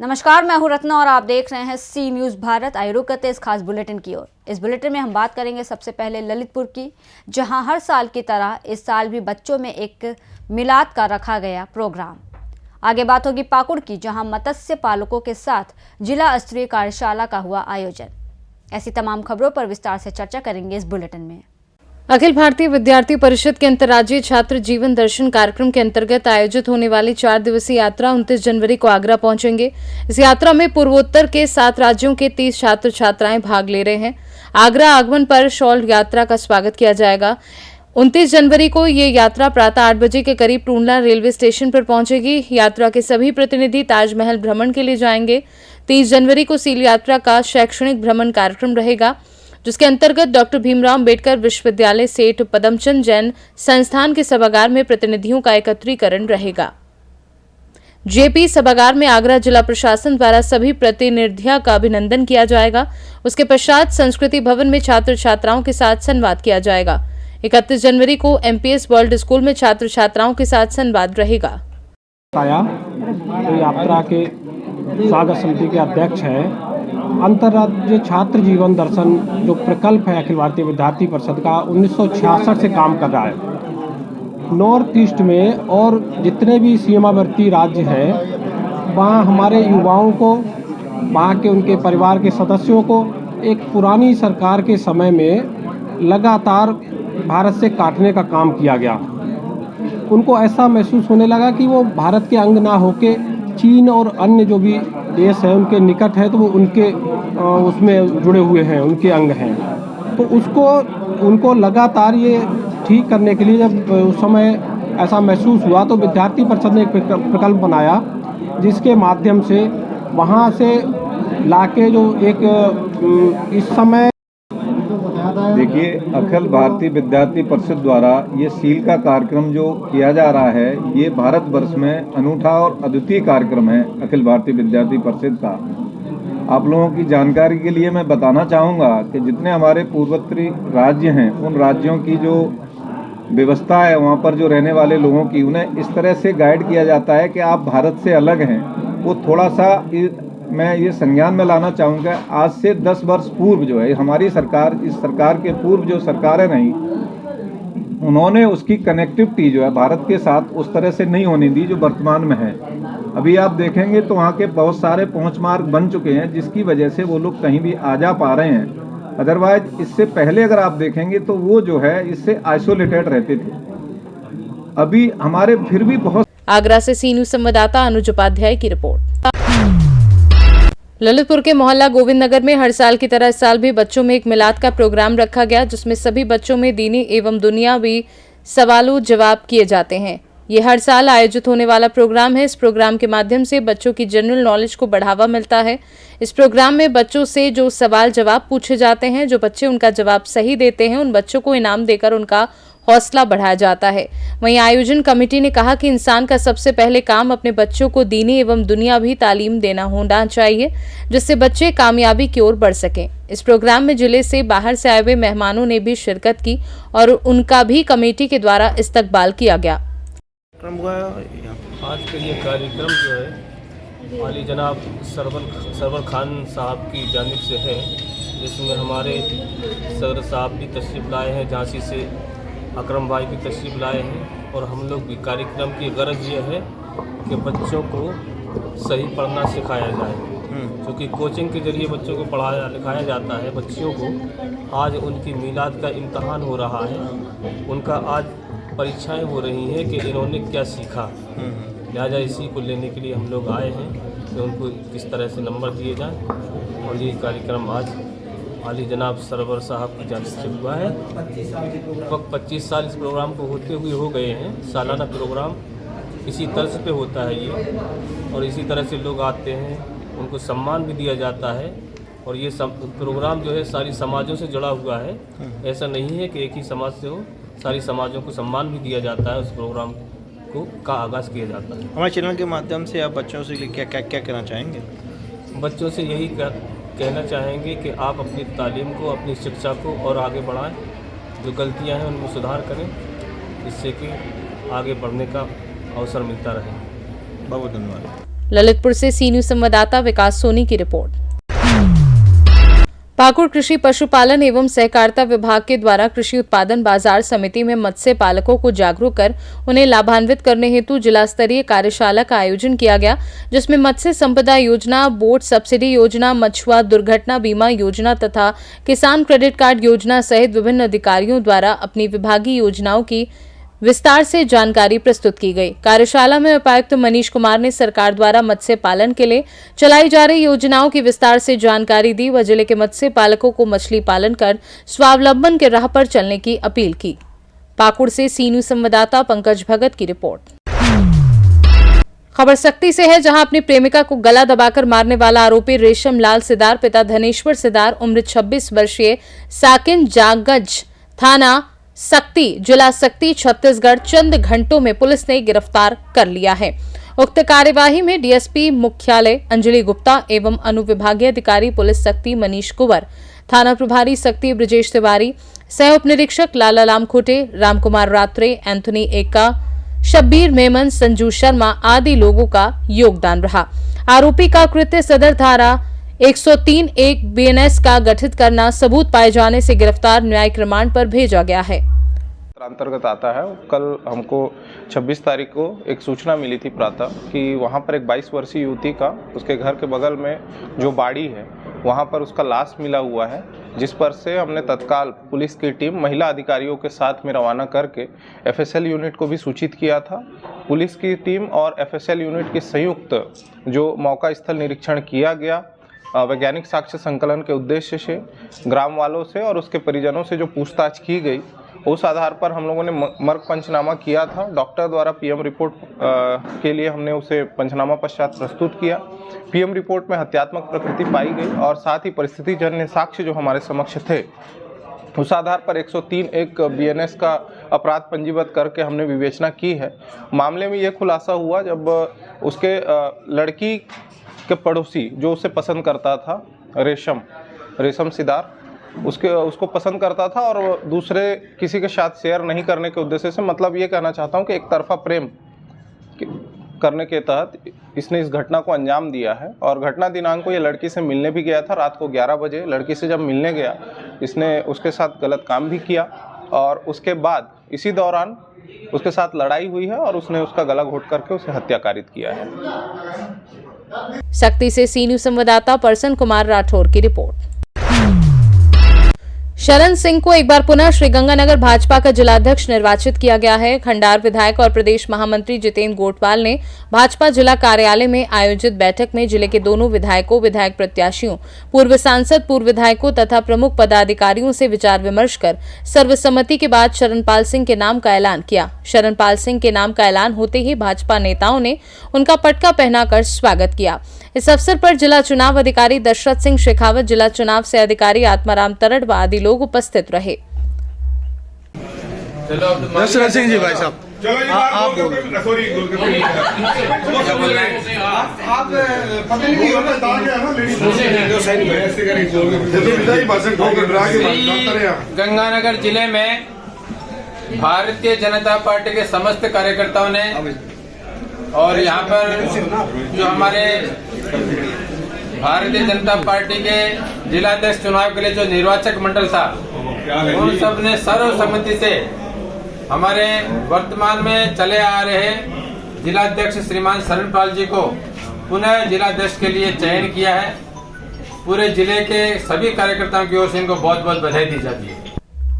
नमस्कार, मैं हूं रत्ना और आप देख रहे हैं सी न्यूज़ भारत। आइए रुक करते इस खास बुलेटिन की ओर। इस बुलेटिन में हम बात करेंगे सबसे पहले ललितपुर की, जहां हर साल की तरह इस साल भी बच्चों में एक मिलाद का रखा गया प्रोग्राम। आगे बात होगी पाकुड़ की, जहां मत्स्य पालकों के साथ जिला स्तरीय कार्यशाला का हुआ आयोजन। ऐसी तमाम खबरों पर विस्तार से चर्चा करेंगे इस बुलेटिन में। अखिल भारतीय विद्यार्थी परिषद के अंतर्राज्यीय छात्र जीवन दर्शन कार्यक्रम के अंतर्गत आयोजित होने वाली 4 दिवसीय यात्रा 29 जनवरी को आगरा पहुंचेंगे। इस यात्रा में पूर्वोत्तर के 7 राज्यों के 30 छात्र छात्राएं भाग ले रहे हैं। आगरा आगमन पर शॉल यात्रा का स्वागत किया जाएगा। 29 जनवरी को ये यात्रा प्रातः 8 बजे के करीब टूंडला रेलवे स्टेशन पर पहुंचेगी। यात्रा के सभी प्रतिनिधि ताजमहल भ्रमण के लिए जाएंगे। 30 जनवरी को सील यात्रा का शैक्षणिक भ्रमण कार्यक्रम रहेगा, जिसके अंतर्गत डॉक्टर भीमराव अंबेडकर विश्वविद्यालय सेठ पदमचंद जैन संस्थान के सभागार में प्रतिनिधियों का एकत्रीकरण रहेगा। जेपी सभागार में आगरा जिला प्रशासन द्वारा सभी प्रतिनिधियों का अभिनंदन किया जाएगा। उसके पश्चात संस्कृति भवन में छात्र छात्राओं के साथ संवाद किया जाएगा। 31 जनवरी को एमपीएस वर्ल्ड स्कूल में छात्र छात्राओं के साथ संवाद रहेगा। यात्रा के स्वागत समिति के अध्यक्ष हैं। अंतर्राज्यीय छात्र जीवन दर्शन जो प्रकल्प है अखिल भारतीय विद्यार्थी परिषद का 1966 से काम कर रहा है। नॉर्थ ईस्ट में और जितने भी सीमावर्ती राज्य हैं वहाँ हमारे युवाओं को, वहाँ के उनके परिवार के सदस्यों को एक पुरानी सरकार के समय में लगातार भारत से काटने का काम किया गया। उनको ऐसा महसूस होने लगा कि वो भारत के अंग ना होके चीन और अन्य जो भी देश है उनके निकट है, तो वो उनके उसमें जुड़े हुए हैं, उनके अंग हैं। तो उनको लगातार ये ठीक करने के लिए जब उस समय ऐसा महसूस हुआ तो विद्यार्थी परिषद ने एक प्रकल्प बनाया, जिसके माध्यम से वहाँ से लाके जो एक इस समय देखिए, अखिल भारतीय विद्यार्थी परिषद द्वारा ये सील का कार्यक्रम जो किया जा रहा है, ये भारतवर्ष में अनूठा और अद्वितीय कार्यक्रम है अखिल भारतीय विद्यार्थी परिषद का। आप लोगों की जानकारी के लिए मैं बताना चाहूँगा कि जितने हमारे पूर्वोत्तरी राज्य हैं, उन राज्यों की जो व्यवस्था है, वहाँ पर जो रहने वाले लोगों की, उन्हें इस तरह से गाइड किया जाता है कि आप भारत से अलग हैं। वो थोड़ा सा मैं ये संज्ञान में लाना चाहूँगा, आज से 10 वर्ष पूर्व जो है हमारी सरकार, इस सरकार के पूर्व जो सरकारें रहीं, उन्होंने उसकी कनेक्टिविटी जो है भारत के साथ उस तरह से नहीं होने दी जो वर्तमान में है। अभी आप देखेंगे तो वहाँ के बहुत सारे पहुँच मार्ग बन चुके हैं, जिसकी वजह से वो लोग कहीं भी आ जा पा रहे हैं। अदरवाइज इससे पहले अगर आप देखेंगे तो वो जो है इससे आइसोलेटेड रहते थे। अभी हमारे फिर भी बहुत। आगरा से सी न्यूज़ संवाददाता अनुज उपाध्याय की रिपोर्ट। ललितपुर के मोहल्ला गोविंद नगर में हर साल की तरह इस साल भी बच्चों में एक मिलाद का प्रोग्राम रखा गया, जिसमें सभी बच्चों में दीनी एवं दुनियावी सवालों जवाब किए जाते हैं। ये हर साल आयोजित होने वाला प्रोग्राम है। इस प्रोग्राम के माध्यम से बच्चों की जनरल नॉलेज को बढ़ावा मिलता है। इस प्रोग्राम में बच्चों से जो सवाल जवाब पूछे जाते हैं, जो बच्चे उनका जवाब सही देते हैं, उन बच्चों को इनाम देकर उनका हौसला बढ़ाया जाता है। वहीं आयोजन कमेटी ने कहा कि इंसान का सबसे पहले काम अपने बच्चों को दीनी एवं दुनियावी तालीम देना होना चाहिए, जिससे बच्चे कामयाबी की ओर बढ़ सकें। इस प्रोग्राम में जिले से बाहर से आए हुए मेहमानों ने भी शिरकत की और उनका भी कमेटी के द्वारा इस्तकबाल किया गया। आज का ये कार्यक्रम जो है वाली जनाब सरवर खान साहब की जानिब से है, जिसमें हमारे सदर साहब भी तशरीफ़ लाए हैं, झांसी से अकरम भाई भी तशरीफ़ लाए हैं। और हम लोग भी कार्यक्रम की गरज ये है कि बच्चों को सही पढ़ना सिखाया जाए, क्योंकि कोचिंग के ज़रिए बच्चों को पढ़ाया लिखाया जाता है। बच्चियों को आज उनकी मीलाद का इम्तहान हो रहा है, उनका आज परीक्षाएं हो रही हैं कि इन्होंने क्या सीखा। लिहाजा इसी को लेने के लिए हम लोग आए हैं कि उनको किस तरह से नंबर दिए जाएं। और ये कार्यक्रम आज आली जनाब सरवर साहब की जानिब से हुआ है। लगभग 25 साल इस प्रोग्राम को होते हुए हो गए हैं। सालाना प्रोग्राम इसी तर्ज पे होता है ये, और इसी तरह से लोग आते हैं, उनको सम्मान भी दिया जाता है। और ये प्रोग्राम जो है सारी समाजों से जुड़ा हुआ है। ऐसा नहीं है कि एक ही समाज से हो, सारी समाजों को सम्मान भी दिया जाता है। उस प्रोग्राम का आगाज़ किया जाता है। हमारे चैनल के माध्यम से आप बच्चों से क्या कहना चाहेंगे? बच्चों से यही कहना चाहेंगे कि आप अपनी तालीम को, अपनी शिक्षा को और आगे बढ़ाएं, जो गलतियां हैं उनमें सुधार करें, जिससे कि आगे बढ़ने का अवसर मिलता रहे। बहुत धन्यवाद। ललितपुर से सी न्यूज संवाददाता विकास सोनी की रिपोर्ट। पाकुड़ कृषि पशुपालन एवं सहकारिता विभाग के द्वारा कृषि उत्पादन बाजार समिति में मत्स्य पालकों को जागरूक कर उन्हें लाभान्वित करने हेतु जिला स्तरीय कार्यशाला का आयोजन किया गया, जिसमें मत्स्य संपदा योजना, बोट सब्सिडी योजना, मछुआ दुर्घटना बीमा योजना तथा किसान क्रेडिट कार्ड योजना सहित विभिन्न अधिकारियों द्वारा अपनी विभागीय योजनाओं की विस्तार से जानकारी प्रस्तुत की गई। कार्यशाला में उपायुक्त मनीष कुमार ने सरकार द्वारा मत्स्य पालन के लिए चलाई जा रही योजनाओं की विस्तार से जानकारी दी व जिले के मत्स्य पालकों को मछली पालन कर स्वावलंबन के राह पर चलने की अपील की। पाकुड़ से सी न्यूज संवाददाता पंकज भगत की रिपोर्ट। खबर सक्ती से है, जहां अपनी प्रेमिका को गला दबाकर मारने वाला आरोपी रेशम लाल सिदार पिता धनेश्वर सिदार उम्र 26 वर्षीय साकिन जागज थाना सक्ती जिला सक्ती छत्तीसगढ़ चंद घंटों में पुलिस ने गिरफ्तार कर लिया है। उक्त कार्यवाही में डीएसपी मुख्यालय अंजलि गुप्ता एवं अनुविभागीय अधिकारी पुलिस सक्ती मनीष कुंवर, थाना प्रभारी सक्ती ब्रजेश तिवारी, सह उप निरीक्षक लाला लामखोटे, रामकुमार रात्रे, एंथनी एका, शब्बीर मेमन, संजू शर्मा आदि लोगों का योगदान रहा। आरोपी का कृत्य सदर धारा 103(1) बीएनएस का गठित करना सबूत पाए जाने से गिरफ्तार न्यायिक रिमांड पर भेजा गया है। अंतर्गत आता है। कल हमको 26 तारीख को एक सूचना मिली थी प्रातः कि वहाँ पर एक 22 वर्षीय युवती का उसके घर के बगल में जो बाड़ी है वहाँ पर उसका लाश मिला हुआ है, जिस पर से हमने तत्काल पुलिस की टीम महिला अधिकारियों के साथ में रवाना करके एफएसएल यूनिट को भी सूचित किया था। पुलिस की टीम और एफएसएल यूनिट की संयुक्त जो मौका स्थल निरीक्षण किया गया, वैज्ञानिक साक्ष्य संकलन के उद्देश्य से ग्राम वालों से और उसके परिजनों से जो पूछताछ की गई, उस आधार पर हम लोगों ने मर्ग पंचनामा किया था। डॉक्टर द्वारा पीएम रिपोर्ट के लिए हमने उसे पंचनामा पश्चात प्रस्तुत किया। पीएम रिपोर्ट में हत्यात्मक प्रकृति पाई गई और साथ ही परिस्थितिजन्य साक्ष्य जो हमारे समक्ष थे, उस आधार पर 103(1) बीएनएस का अपराध पंजीबद्ध करके हमने विवेचना की है। मामले में यह खुलासा हुआ जब उसके लड़की के पड़ोसी जो उसे पसंद करता था, रेशम सिदार, उसको पसंद करता था और दूसरे किसी के साथ शेयर नहीं करने के उद्देश्य से, मतलब ये कहना चाहता हूँ कि एक तरफा प्रेम करने के तहत इसने इस घटना को अंजाम दिया है। और घटना दिनांक को ये लड़की से मिलने भी गया था। रात को 11 बजे लड़की से जब मिलने गया, इसने उसके साथ गलत काम भी किया और उसके बाद इसी दौरान उसके साथ लड़ाई हुई है और उसने उसका गला घोट करके उसे हत्या कारित किया है। सक्ती से सी न्यूज संवाददाता परसन कुमार राठौर की रिपोर्ट। शरण सिंह को एक बार पुनः श्रीगंगानगर भाजपा का जिलाध्यक्ष निर्वाचित किया गया है। खंडार विधायक और प्रदेश महामंत्री जितेंद्र गोटवाल ने भाजपा जिला कार्यालय में आयोजित बैठक में जिले के दोनों विधायकों, विधायक प्रत्याशियों, पूर्व सांसद, पूर्व विधायकों तथा प्रमुख पदाधिकारियों से विचार विमर्श कर सर्वसम्मति के बाद शरणपाल सिंह के नाम का ऐलान किया। शरणपाल सिंह के नाम का ऐलान होते ही भाजपा नेताओं ने उनका पटका पहनाकर स्वागत किया। इस अवसर पर जिला चुनाव अधिकारी दशरथ सिंह शेखावत, जिला चुनाव से अधिकारी आत्माराम तरड़ व आदि लोग उपस्थित रहे। दशरथ सिंह जी भाई साहब, आप गंगानगर जिले में भारतीय जनता पार्टी के समस्त कार्यकर्ताओं ने और यहाँ पर जो हमारे भारतीय जनता पार्टी के जिलाध्यक्ष चुनाव के लिए जो निर्वाचक मंडल था, उन सब ने सर्वसम्मति से हमारे वर्तमान में चले आ रहे जिलाध्यक्ष श्रीमान शरणपाल जी को पुनः जिलाध्यक्ष के लिए चयन किया है। पूरे जिले के सभी कार्यकर्ताओं की ओर से इनको बहुत बहुत बधाई दी जाती है।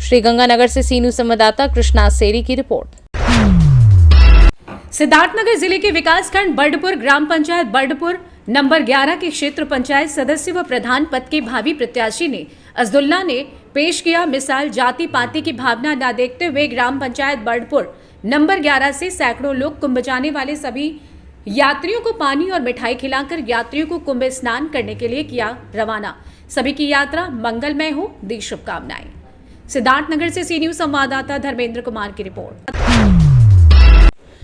श्रीगंगानगर से सी न्यूज संवाददाता कृष्णा सेरी की रिपोर्ट। सिद्धार्थनगर जिले के विकासखंड बर्डपुर ग्राम पंचायत बर्डपुर नंबर 11 के क्षेत्र पंचायत सदस्य व प्रधान पद के भावी प्रत्याशी ने अजदुल्ला ने पेश किया मिसाल। जाति पाति की भावना न देखते हुए ग्राम पंचायत बर्डपुर नंबर 11 से सैकड़ों लोग कुंभ जाने वाले सभी यात्रियों को पानी और मिठाई खिलाकर यात्रियों को कुंभ स्नान करने के लिए किया रवाना। सभी की यात्रा मंगलमय हो, दी शुभकामनाएं। सिद्धार्थनगर से सी न्यूज संवाददाता धर्मेंद्र कुमार की रिपोर्ट।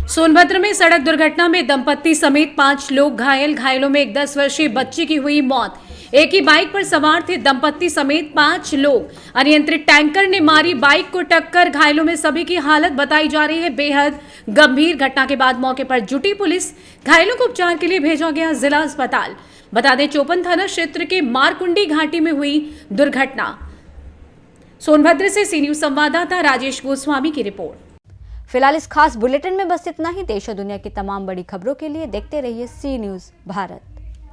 सोनभद्र में सड़क दुर्घटना में दंपत्ति समेत 5 लोग घायल। घायलों में एक 10 वर्षीय बच्ची की हुई मौत। एक ही बाइक पर सवार थे दंपत्ति समेत 5 लोग। अनियंत्रित टैंकर ने मारी बाइक को टक्कर। घायलों में सभी की हालत बताई जा रही है बेहद गंभीर। घटना के बाद मौके पर जुटी पुलिस, घायलों को उपचार के लिए भेजा गया जिला अस्पताल। बता दें, चौपन थाना क्षेत्र के मारकुंडी घाटी में हुई दुर्घटना। सोनभद्र से सी न्यूज संवाददाता राजेश गोस्वामी की रिपोर्ट। फिलहाल इस खास बुलेटिन में बस इतना ही। देश और दुनिया की तमाम बड़ी खबरों के लिए देखते रहिए सी न्यूज भारत।